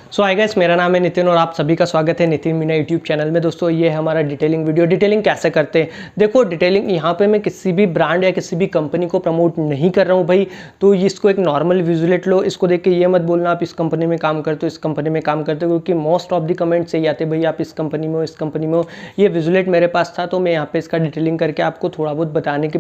सो hi guys, मेरा नाम है नितिन और आप सभी का स्वागत है नितिन मीना यूट्यूब चैनल में। दोस्तों ये है हमारा डिटेलिंग वीडियो। डिटेलिंग कैसे करते हैं, देखो डिटेलिंग यहाँ पे मैं किसी भी ब्रांड या किसी भी कंपनी को प्रमोट नहीं कर रहा हूँ भाई। तो इसको एक नॉर्मल विजुलेट लो, इसको देख के ये मत बोलना आप इस कंपनी में काम करते हो, इस कंपनी में काम करते हो, क्योंकि मोस्ट ऑफ द कमेंट्स यही आते भाई आप इस कंपनी में हो, इस कंपनी में हो। ये विजुलेट मेरे पास था तो मैं यहाँ पे इसका डिटेलिंग करके आपको थोड़ा बहुत बताने की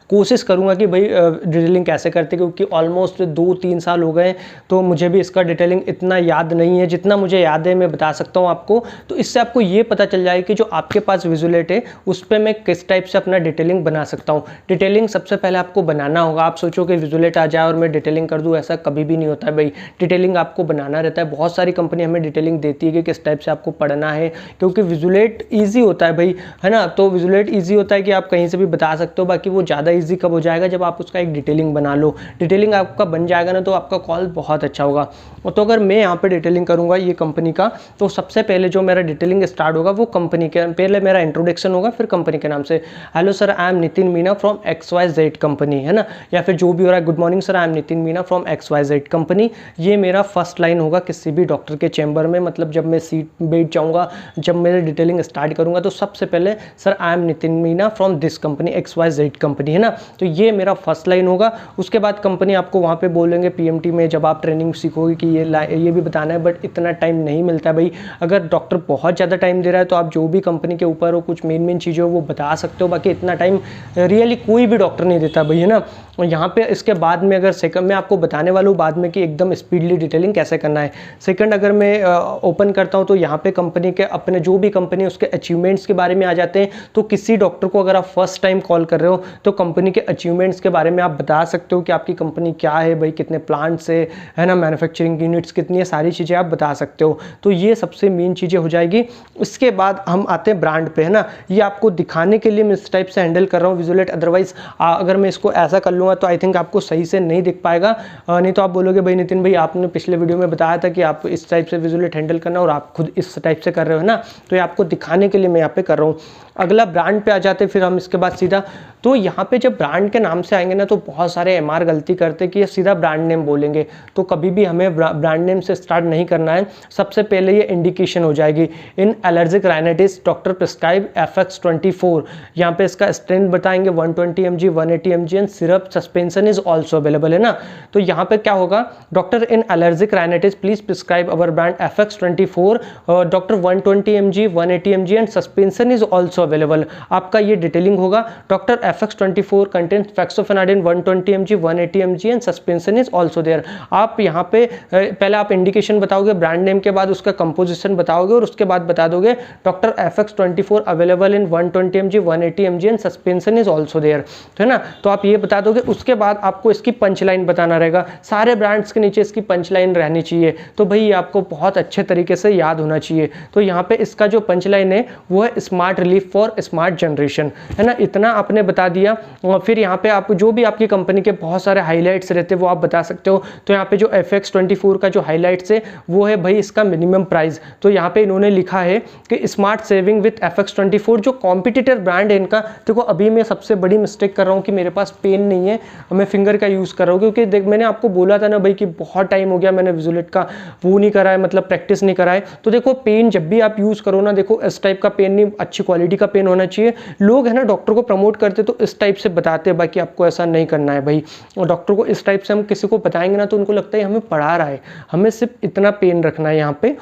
कोशिश करूँगा कि भाई डिटेलिंग कैसे करते, क्योंकि ऑलमोस्ट 2-3 साल हो गए तो मुझे भी इसका डिटेलिंग इतना याद नहीं है। जितना मुझे याद है मैं बता सकता हूँ आपको। तो इससे आपको ये पता चल जाएगा कि जो आपके पास विजुलेट है उस पर मैं किस टाइप से अपना डिटेलिंग बना सकता हूँ। डिटेलिंग सबसे पहले आपको बनाना होगा। आप सोचो कि विजुलेट आ जाए और मैं डिटेलिंग कर दूँ, ऐसा कभी भी नहीं होता है भाई। डिटेलिंग आपको बनाना रहता है। बहुत सारी कंपनी हमें डिटेलिंग देती है कि किस टाइप से आपको पढ़ना है, क्योंकि विजुलेट ईजी होता है भाई, है ना। तो विजुलेट ईजी होता है कि आप कहीं से भी बता सकते हो। बाकी वो ज़्यादा ईजी कब हो जाएगा, जब आप उसका एक डिटेलिंग बना लो। डिटेलिंग आपका बन जाएगा ना तो आपका कॉल बहुत अच्छा होगा। तो अगर मैं यहाँ पे डिटेलिंग करूँगा ये कंपनी का, तो सबसे पहले जो मेरा डिटेलिंग स्टार्ट होगा वो कंपनी के पहले मेरा इंट्रोडक्शन होगा, फिर कंपनी के नाम से। Hello sir, I am Nitin Meena from XYZ company, है ना। या फिर जो भी हो रहा है, good morning sir, I am Nitin Meena from XYZ company. ये मेरा फर्स्ट लाइन होगा किसी भी डॉक्टर के चैम्बर में। मतलब जब मैं सीट बैठ जाऊँगा, जब मेरे डिटेलिंग स्टार्ट करूँगा, तो सबसे पहले sir I am Nitin Meena from this company XYZ company, है ना। तो ये मेरा फर्स्ट लाइन होगा। उसके बाद कंपनी आपको वहाँ पे बोलेंगे PMT में जब आप ट्रेनिंग सीखोगे कि ये भी बताना है, बट इतना टाइम नहीं मिलता है भाई। अगर डॉक्टर बहुत ज़्यादा टाइम दे रहा है तो आप जो भी कंपनी के ऊपर हो कुछ मेन चीज़ें हो वो बता सकते हो। बाकी इतना टाइम रियली कोई भी डॉक्टर नहीं देता भाई, है ना। यहाँ पे इसके बाद में अगर सेकंड में आपको बताने वाला हूँ बाद में कि एकदम स्पीडली डिटेलिंग कैसे करना है। सेकंड अगर मैं ओपन करता हूँ तो यहाँ पे कंपनी के अपने जो भी कंपनी उसके अचीवमेंट्स के बारे में आ जाते हैं। तो किसी डॉक्टर को अगर आप फर्स्ट टाइम कॉल कर रहे हो तो कंपनी के अचीवमेंट्स के बारे में आप बता सकते हो कि आपकी कंपनी क्या है भाई, कितने प्लांट्स है ना, मैन्युफैक्चरिंग यूनिट्स कितनी है, सारी चीज़ें आप बता सकते हो। तो ये सबसे मेन चीज़ें हो जाएगी। इसके बाद हम आते हैं ब्रांड पे, है ना। ये आपको दिखाने के लिए मैं इस टाइप से हैंडल कर रहा हूँ विजुलेट। अदरवाइज अगर मैं इसको ऐसा कर लूँगा तो आई थिंक आपको सही से नहीं दिख पाएगा। नहीं तो आप बोलोगे भाई नितिन भाई आपने पिछले वीडियो में बताया था कि आप इस टाइप से विजुलेट हैंडल करना और आप खुद इस टाइप से कर रहे हो ना। तो ये आपको दिखाने के लिए मैं यहाँ पे कर रहा हूँ। अगला ब्रांड पे आ जाते फिर हम इसके बाद सीधा। तो यहाँ पे जब ब्रांड के नाम से आएंगे ना तो बहुत सारे MR गलती करते कि ये सीधा ब्रांड नेम बोलेंगे। तो कभी भी हमें ब्रांड नेम से स्टार्ट नहीं करना है। सबसे पहले ये इंडिकेशन हो जाएगी, in allergic rhinitis doctor prescribe FX24। यहाँ पे इसका स्ट्रेंथ बताएंगे 120 mg 180 mg and syrup suspension is also available, है ना। तो यहाँ पे क्या होगा, doctor in allergic rhinitis please prescribe our brand FX24 doctor 120 mg 180 mg and suspension is also available. आपका ये डिटेलिंग होगा, doctor FX24 contains fexofenadine 120 mg 180 mg and suspension is also there. आप यहाँ पे पहले आप इंडिकेशन बताओगे, ब्रांड नेम के बाद उसका कंपोजिशन बताओगे और उसके बाद बता दोगे doctor FX24 available in 120 mg 180 mg and suspension is also there, है ना। तो आप ये बता दोगे। उसके बाद आपको इसकी पंच लाइन बताना रहेगा। सारे ब्रांड्स के नीचे इसकी पंच लाइन रहनी चाहिए। तो भाई आपको बहुत अच्छे तरीके से याद होना चाहिए। तो यहाँ पे इसका जो पंच लाइन है वो है smart relief for smart generation, है ना। इतना आपने बता दिया। और फिर यहाँ पे आप जो भी आपकी कंपनी के बहुत सारे हाईलाइट्स रहते हैं वो आप बता सकते हो। तो यहाँ पे जो FX24 का जो हाईलाइट्स है वो है भाई इसका मिनिमम प्राइस। तो यहाँ पे इन्होंने लिखा है कि स्मार्ट सेविंग विथ FX24। जो कॉम्पिटिटर ब्रांड है इनका, देखो अभी मैं सबसे बड़ी मिस्टेक कर रहा हूँ कि मेरे पास पेन नहीं है, मैं फिंगर का यूज़ कर रहा हूँ। क्योंकि देख मैंने आपको बोला था ना भाई कि बहुत टाइम हो गया मैंने विजुलेट का वो नहीं करा है, मतलब प्रैक्टिस नहीं करा है। तो देखो पेन जब भी आप यूज़ करो ना, देखो इस टाइप का पेन नहीं, अच्छी क्वालिटी का पेन होना चाहिए। लोग है ना डॉक्टर को प्रमोट करते तो इस टाइप से बताते हैं, बाकी आपको ऐसा नहीं करना है भाई। और डॉक्टर को इस टाइप से हम किसी को बताएंगे ना तो उनको लगता है हमें पढ़ा रहा है। हमें सिर्फ इतना पेन रखना है। यहाँ पे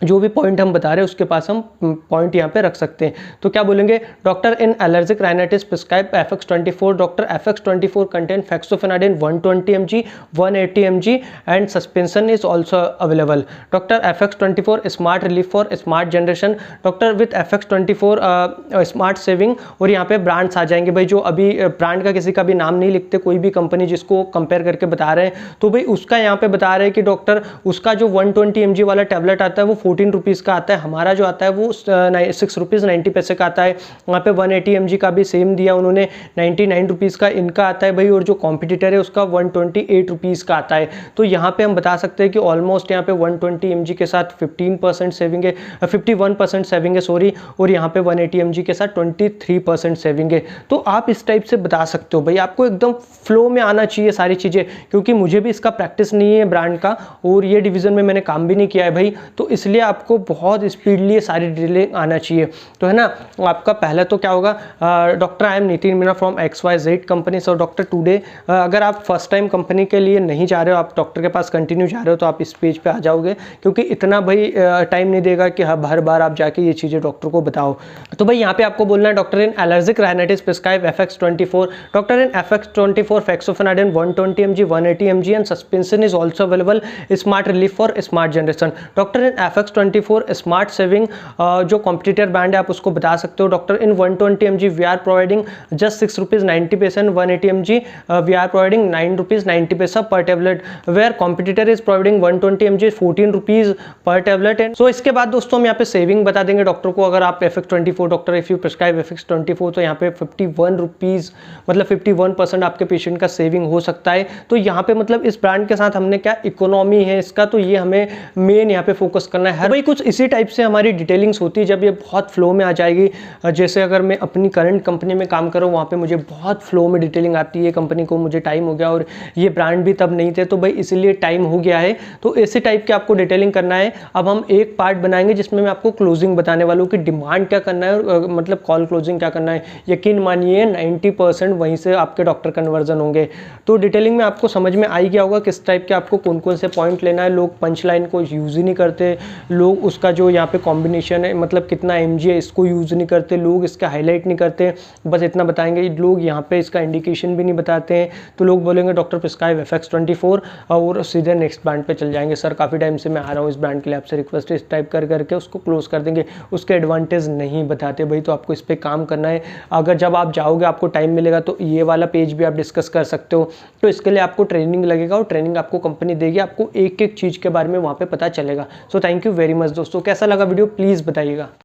जो भी पॉइंट हम बता रहे हैं उसके पास हम पॉइंट यहाँ पे रख सकते हैं। तो क्या बोलेंगे, doctor in allergic rhinitis prescribe FX24 doctor FX24 contain fexofenadine 120 mg 180 mg and suspension is also available. Doctor FX24 smart relief for smart generation doctor with FX24 smart saving. और यहाँ पे ब्रांड्स आ जाएंगे भाई। जो अभी ब्रांड का किसी का भी नाम नहीं लिखते, कोई भी कंपनी जिसको कंपेयर करके बता रहे हैं, तो भाई उसका यहाँ पे बता रहे हैं कि डॉक्टर उसका जो 120 mg वाला टैबलेट आता है वो ₹14 का आता है, हमारा जो आता है वो ₹6.90 का आता है। वहाँ पे 180 mg का भी सेम दिया उन्होंने, ₹99 का इनका आता है भाई, और जो कॉम्पिटिटर है उसका ₹128 का आता है। तो यहाँ पे हम बता सकते हैं कि ऑलमोस्ट यहाँ पे 120 mg के साथ 15% सेविंग है, 51% सेविंग है सॉरी, और यहाँ पे 180 mg के साथ 23% सेविंग है। तो आप इस टाइप से बता सकते हो भाई, आपको एकदम फ्लो में आना चाहिए सारी चीज़ें, क्योंकि मुझे भी इसका प्रैक्टिस नहीं है ब्रांड का, और ये डिवीज़न में मैंने काम भी नहीं किया है भाई, तो इसलिए आपको बहुत स्पीडली सारी डिटेलिंग आना चाहिए। तो है ना, आपका पहले तो क्या होगा, doctor I am Nitin Meena from XYZ company. So doctor today, अगर आप फर्स्ट टाइम कंपनी के लिए नहीं जा रहे हो, आप डॉक्टर के पास कंटिन्यू जा रहे हो, तो आप इस पेज पे आ जाओगे, क्योंकि इतना भाई टाइम नहीं देगा कि हर बार आप जाके ये चीज़ें डॉक्टर को बताओ। तो भाई यहाँ पे आपको बोलना है doctor in allergic rhinitis prescribe FX24, doctor in FX24 fexofenadine 120 mg 180 mg and suspension is also available, smart relief for smart generation. Doctor in FX24 smart saving, जो कॉम्पिटिटर ब्रांड है आप उसको बता सकते हो। Doctor in 120 mg we are providing just ₹6.90 and 180 mg we are providing ₹9.90 per tablet, where competitor is providing 120 mg ₹14 पर tablet. And so इसके बाद दोस्तों हम यहाँ पे सेविंग बता देंगे डॉक्टर को। अगर आप FX24 doctor if you prescribe FX24, तो यहाँ पे ₹51 मतलब 51% आपके पेशेंट का सेविंग हो सकता है। तो यहाँ पे मतलब इस ब्रांड के साथ हमने क्या इकोनॉमी है इसका, तो ये हमें मेन यहाँ पे फोकस करना है। भाई कुछ इसी टाइप से हमारी डिटेलिंग्स होती है जब ये बहुत फ्लो में आ जाएगी। जैसे अगर मैं अपनी करंट कंपनी में काम करूँ, वहाँ पे मुझे बहुत फ्लो में डिटेलिंग आती है, कंपनी को मुझे टाइम हो गया और ये ब्रांड भी तब नहीं थे, तो भाई इसीलिए टाइम हो गया है। तो ऐसे टाइप के आपको डिटेलिंग करना है। अब हम एक पार्ट बनाएंगे जिसमें मैं आपको क्लोजिंग बताने वाला हूँ कि डिमांड क्या करना है और मतलब कॉल क्लोजिंग क्या करना है। यकीन मानिए 90% वहीं से आपके डॉक्टर कन्वर्जन होंगे। तो डिटेलिंग में आपको समझ में आ ही गया होगा किस टाइप के आपको कौन कौन से पॉइंट लेना है। लोग पंच लाइन को यूज़ ही नहीं करते, लोग उसका जो यहाँ पे कॉम्बिनेशन है मतलब कितना mg है इसको यूज़ नहीं करते, लोग इसका हाईलाइट नहीं करते, बस इतना बताएंगे। लोग यहाँ पे इसका इंडिकेशन भी नहीं बताते हैं, तो लोग बोलेंगे डॉक्टर प्रिस्क्राइब FX24 और सीधे नेक्स्ट ब्रांड पे चल जाएंगे। सर काफ़ी टाइम से मैं आ रहा हूँ इस ब्रांड के लिए, आपसे रिक्वेस्ट है, इस टाइप कर करके उसको क्लोज कर देंगे। उसके एडवांटेज नहीं बताते भाई, तो आपको इस पर काम करना है। अगर जब आप जाओगे आपको टाइम मिलेगा तो ये वाला पेज भी आप डिस्कस कर सकते हो। तो इसके लिए आपको ट्रेनिंग लगेगा और ट्रेनिंग आपको कंपनी देगी, आपको एक एक चीज़ के बारे में वहाँ पे पता चलेगा। So thank you very much दोस्तों। कैसा लगा वीडियो प्लीज़ बताइएगा।